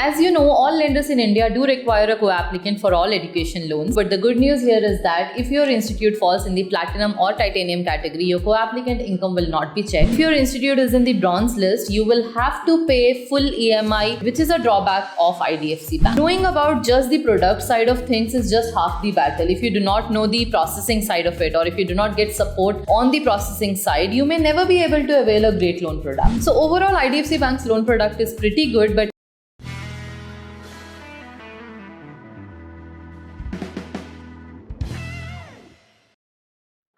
As you know, all lenders in India do require a co-applicant for all education loans. But the good news here is that if your institute falls in the platinum or titanium category, your co-applicant income will not be checked. If your institute is in the bronze list, you will have to pay full EMI, which is a drawback of IDFC Bank. Knowing about just the product side of things is just half the battle. If you do not know the processing side of it, or if you do not get support on the processing side, you may never be able to avail a great loan product. So overall, IDFC Bank's loan product is pretty good, but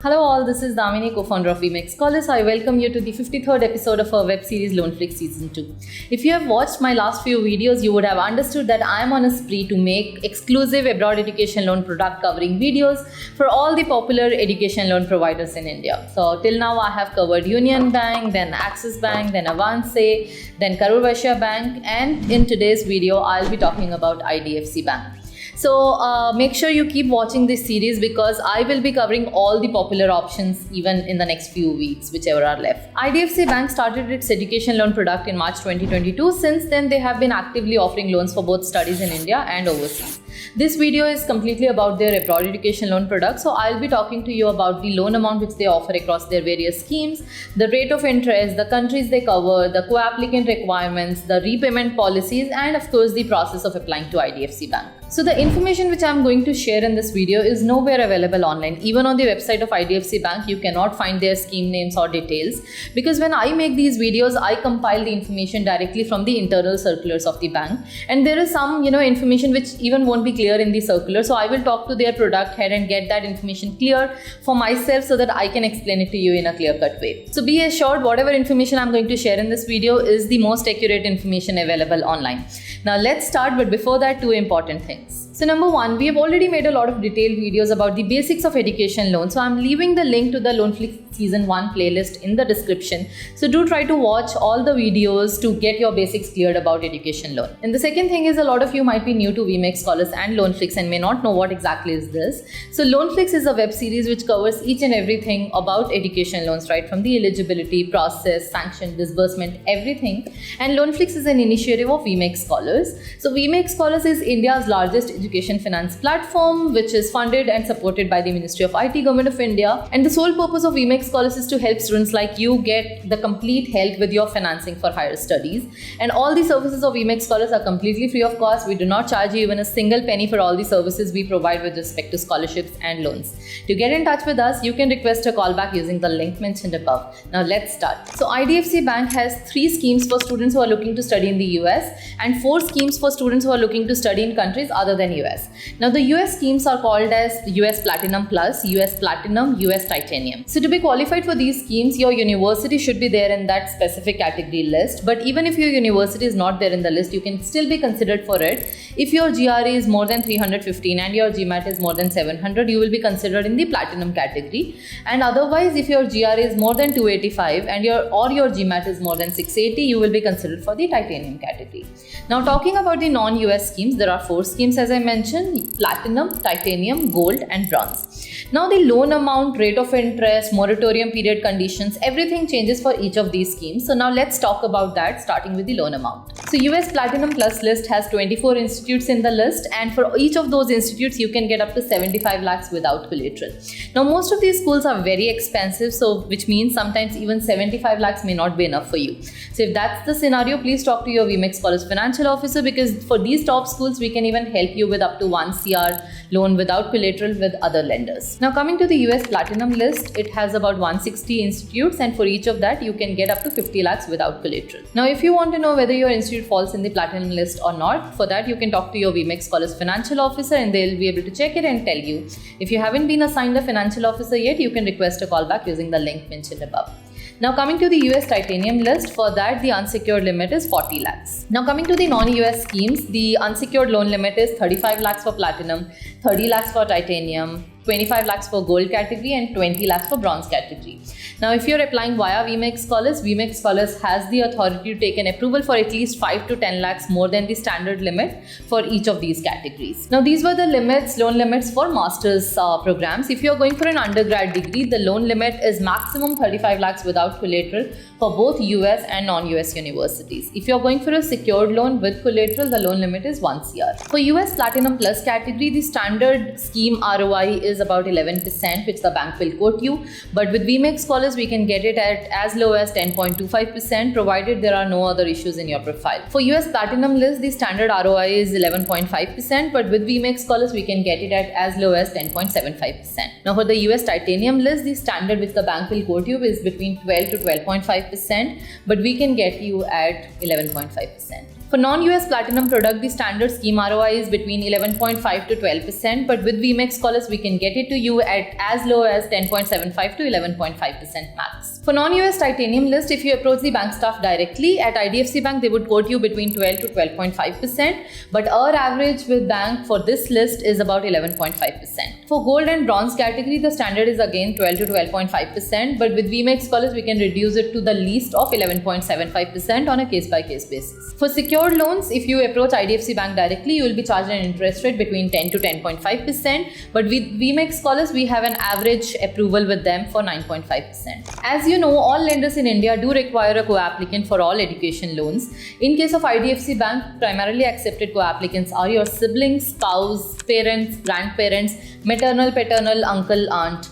hello all, this is Damini, co-founder of WeMakeScholars. I welcome you to the 53rd episode of our web series LoanFlix Season 2. If you have watched my last few videos, you would have understood that I am on a spree to make exclusive abroad education loan product covering videos for all the popular education loan providers in India. So till now I have covered Union Bank, then Axis Bank, then Avance, then Karur Vysya Bank, and in today's video I'll be talking about IDFC Bank. So make sure you keep watching this series because I will be covering all the popular options even in the next few weeks, whichever are left. IDFC Bank started its education loan product in March 2022. Since then, they have been actively offering loans for both studies in India and overseas. This video is completely about their abroad education loan product. So I'll be talking to you about the loan amount which they offer across their various schemes, the rate of interest, the countries they cover, the co-applicant requirements, the repayment policies, and of course the process of applying to IDFC Bank. So the information which I'm going to share in this video is nowhere available online. Even on the website of IDFC Bank, you cannot find their scheme names or details, because when I make these videos, I compile the information directly from the internal circulars of the bank, and there is some information which even won't be clear in the circular. So I will talk to their product head and get that information clear for myself so that I can explain it to you in a clear-cut way. So be assured, whatever information I'm going to share in this video is the most accurate information available online. Now let's start, but before that, two important things. So number one, we have already made a lot of detailed videos about the basics of education loan. So I'm leaving the link to the LoanFlix Season 1 playlist in the description. So do try to watch all the videos to get your basics cleared about education loan. And the second thing is, a lot of you might be new to WeMakeScholars and LoanFlix and may not know what exactly is this. So LoanFlix is a web series which covers each and everything about education loans, right from the eligibility, process, sanction, disbursement, everything. And LoanFlix is an initiative of WeMakeScholars. So WeMakeScholars is India's largest education finance platform, which is funded and supported by the Ministry of IT, Government of India. And the sole purpose of WeMakeScholars is to help students like you get the complete help with your financing for higher studies. And all the services of WeMakeScholars are completely free of cost. We do not charge you even a single penny for all the services we provide with respect to scholarships and loans. To get in touch with us, you can request a call back using the link mentioned above. Now let's start. So IDFC Bank has 3 schemes for students who are looking to study in the US and 4 schemes for students who are looking to study in countries other than US. Now the US schemes are called as US Platinum Plus, US Platinum, US Titanium. So to be qualified for these schemes, your university should be there in that specific category list. But even if your university is not there in the list, you can still be considered for it. If your GRE is more than 315 and your GMAT is more than 700, you will be considered in the Platinum category. And otherwise, if your GRE is more than 285 and your GMAT is more than 680, you will be considered for the Titanium category. Now talking about the non-US schemes, there are 4 schemes as I mentioned: Platinum, Titanium, Gold and Bronze. Now the loan amount, rate of interest, moratorium period conditions, everything changes for each of these schemes. So now let's talk about that, starting with the loan amount. So US Platinum Plus list has 24 institutes in the list, and for each of those institutes you can get up to 75 lakhs without collateral. Now most of these schools are very expensive, so which means sometimes even 75 lakhs may not be enough for you. So if that's the scenario, please talk to your WeMakeScholars financial officer, because for these top schools we can even help you with up to 1 CR loan without collateral with other lenders. Now coming to the US Platinum list, it has about 160 institutes, and for each of that you can get up to 50 lakhs without collateral. Now if you want to know whether your institute falls in the Platinum list or not, for that you can talk to your WeMakeScholars financial officer and they'll be able to check it and tell you. If you haven't been assigned a financial officer yet, you can request a call back using the link mentioned above. Now coming to the US Titanium list, for that the unsecured limit is 40 lakhs. Now coming to the non-US schemes, the unsecured loan limit is 35 lakhs for Platinum, 30 lakhs for Titanium, 25 lakhs for gold category and 20 lakhs for bronze category. Now, if you're applying via WeMakeScholars has the authority to take an approval for at least 5 to 10 lakhs more than the standard limit for each of these categories. Now, these were the loan limits for master's programs. If you're going for an undergrad degree, the loan limit is maximum 35 lakhs without collateral for both US and non-US universities. If you're going for a secured loan with collateral, the loan limit is 1 CR. For US Platinum Plus category, the standard scheme ROI is about 11%, which the bank will quote you. But with WeMakeScholars, we can get it at as low as 10.25%, provided there are no other issues in your profile. For US Platinum list, the standard ROI is 11.5%, but with WeMakeScholars, we can get it at as low as 10.75%. Now, for the US Titanium list, the standard which the bank will quote you is between 12 to 12.5%, but we can get you at 11.5%. For non-US Platinum product, the standard scheme ROI is between 11.5 to 12%, but with WeMakeScholars, we can get it to you at as low as 10.75 to 11.5% max. For non-US Titanium list, if you approach the bank staff directly at IDFC Bank, they would quote you between 12 to 12.5%, but our average with bank for this list is about 11.5%. For gold and bronze category, the standard is again 12 to 12.5%, but with WeMakeScholars, we can reduce it to the least of 11.75% on a case-by-case basis. For secured loans, if you approach IDFC Bank directly, you will be charged an interest rate between 10 to 10.5%, but with WeMakeScholars, we have an average approval with them for 9.5%. As you know, all lenders in India do require a co-applicant for all education loans. In case of IDFC Bank, primarily accepted co-applicants are your siblings, spouse, parents, grandparents, maternal, paternal, uncle, aunt.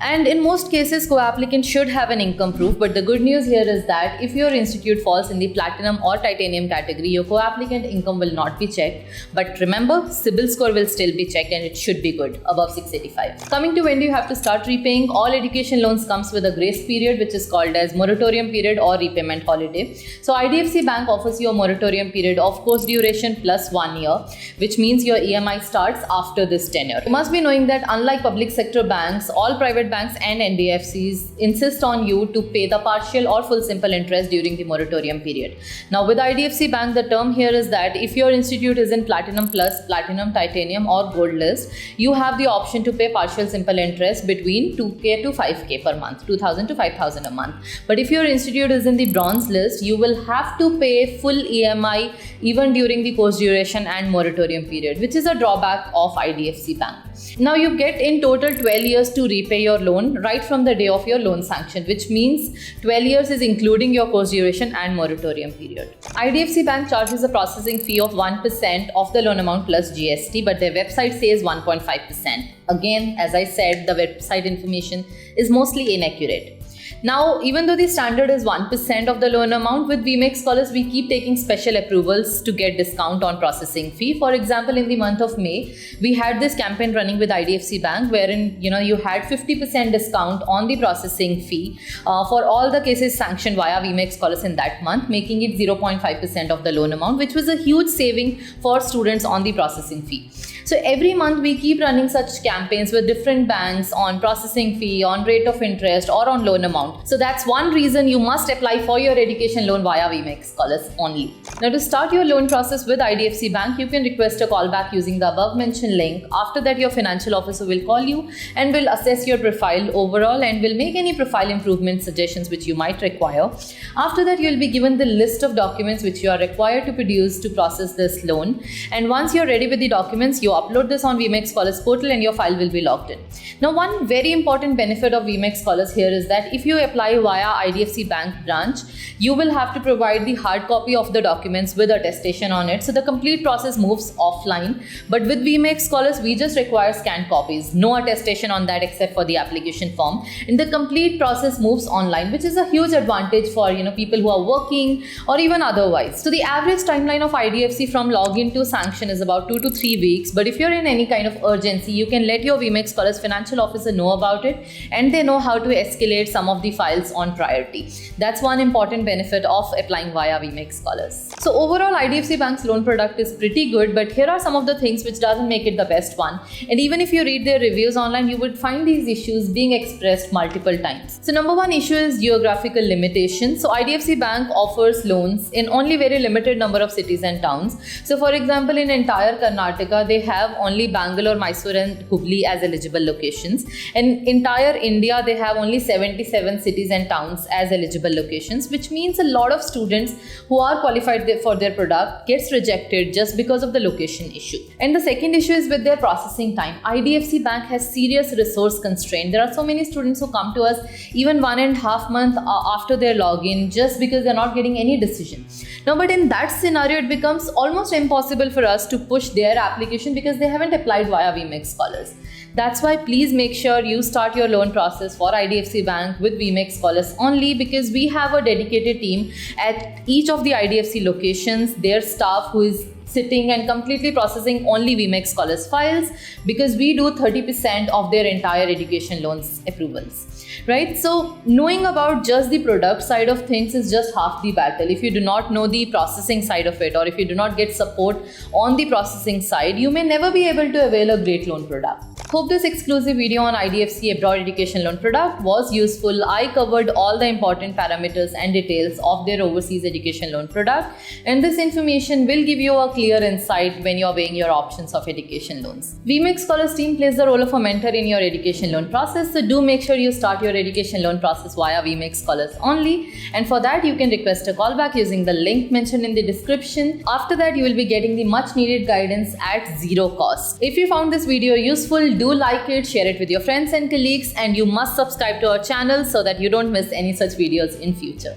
And in most cases, co-applicant should have an income proof, but the good news here is that if your institute falls in the platinum or titanium category, your co-applicant income will not be checked. But remember, CIBIL score will still be checked and it should be good, above 685. Coming to when do you have to start repaying, all education loans comes with a grace period, which is called as moratorium period or repayment holiday. So IDFC Bank offers you a moratorium period of course duration plus 1 year, which means your EMI starts after this tenure. You must be knowing that unlike public sector banks, all private banks and NBFCs insist on you to pay the partial or full simple interest during the moratorium period. Now with IDFC Bank, the term here is that if your institute is in Platinum Plus, Platinum, Titanium or Gold list, you have the option to pay partial simple interest between 2K to 5K per month, 2,000 to 5,000 a month. But if your institute is in the Bronze list, you will have to pay full EMI even during the course duration and moratorium period, which is a drawback of IDFC Bank. Now you get in total 12 years to repay your loan right from the day of your loan sanction, which means 12 years is including your course duration and moratorium period. IDFC Bank charges a processing fee of 1% of the loan amount plus GST, but their website says 1.5%. Again, as I said, the website information is mostly inaccurate. Now, even though the standard is 1% of the loan amount, with WeMakeScholars, we keep taking special approvals to get discount on processing fee. For example, in the month of May, we had this campaign running with IDFC Bank wherein you had 50% discount on the processing fee for all the cases sanctioned via WeMakeScholars in that month, making it 0.5% of the loan amount, which was a huge saving for students on the processing fee. So every month we keep running such campaigns with different banks on processing fee, on rate of interest or on loan amount. So that's one reason you must apply for your education loan via WeMakeScholars only. Now to start your loan process with IDFC Bank, you can request a call back using the above mentioned link. After that, your financial officer will call you and will assess your profile overall and will make any profile improvement suggestions which you might require. After that, you will be given the list of documents which you are required to produce to process this loan. And once you're ready with the documents, you upload this on WeMakeScholars portal and your file will be logged in. Now, one very important benefit of WeMakeScholars here is that if you apply via IDFC Bank branch, you will have to provide the hard copy of the documents with attestation on it. So the complete process moves offline. But with WeMakeScholars, we just require scanned copies, no attestation on that except for the application form. And the complete process moves online, which is a huge advantage for people who are working or even otherwise. So the average timeline of IDFC from login to sanction is about 2 to 3 weeks. But if you're in any kind of urgency, you can let your WeMakeScholars financial officer know about it and they know how to escalate some of the files on priority. That's one important benefit of applying via WeMakeScholars. So overall, IDFC Bank's loan product is pretty good, but here are some of the things which doesn't make it the best one. And even if you read their reviews online, you would find these issues being expressed multiple times. So number one issue is geographical limitations. So IDFC Bank offers loans in only very limited number of cities and towns. So for example, in entire Karnataka, they have only Bangalore, Mysore and Hubli as eligible locations. In entire India, they have only 77 cities and towns as eligible locations, which means a lot of students who are qualified for their product gets rejected just because of the location issue. And the second issue is with their processing time. IDFC Bank has serious resource constraint. There are so many students who come to us even 1.5 months after their login just because they're not getting any decision. Now, but in that scenario, it becomes almost impossible for us to push their application because they haven't applied via WeMakeScholars. That's why please make sure you start your loan process for IDFC Bank with WeMakeScholars only, because we have a dedicated team at each of the IDFC locations, their staff who is sitting and completely processing only WeMakeScholars files, because we do 30% of their entire education loans approvals. Right? So knowing about just the product side of things is just half the battle. If you do not know the processing side of it, or if you do not get support on the processing side, you may never be able to avail a great loan product. Hope this exclusive video on IDFC Abroad Education Loan product was useful. I covered all the important parameters and details of their overseas education loan product, and this information will give you a clear insight when you are weighing your options of education loans. WeMakeScholars team plays the role of a mentor in your education loan process, so do make sure you start your education loan process via WeMakeScholars only, and for that you can request a call back using the link mentioned in the description. After that, you will be getting the much needed guidance at zero cost. If you found this video useful, do like it, share it with your friends and colleagues, and you must subscribe to our channel so that you don't miss any such videos in future.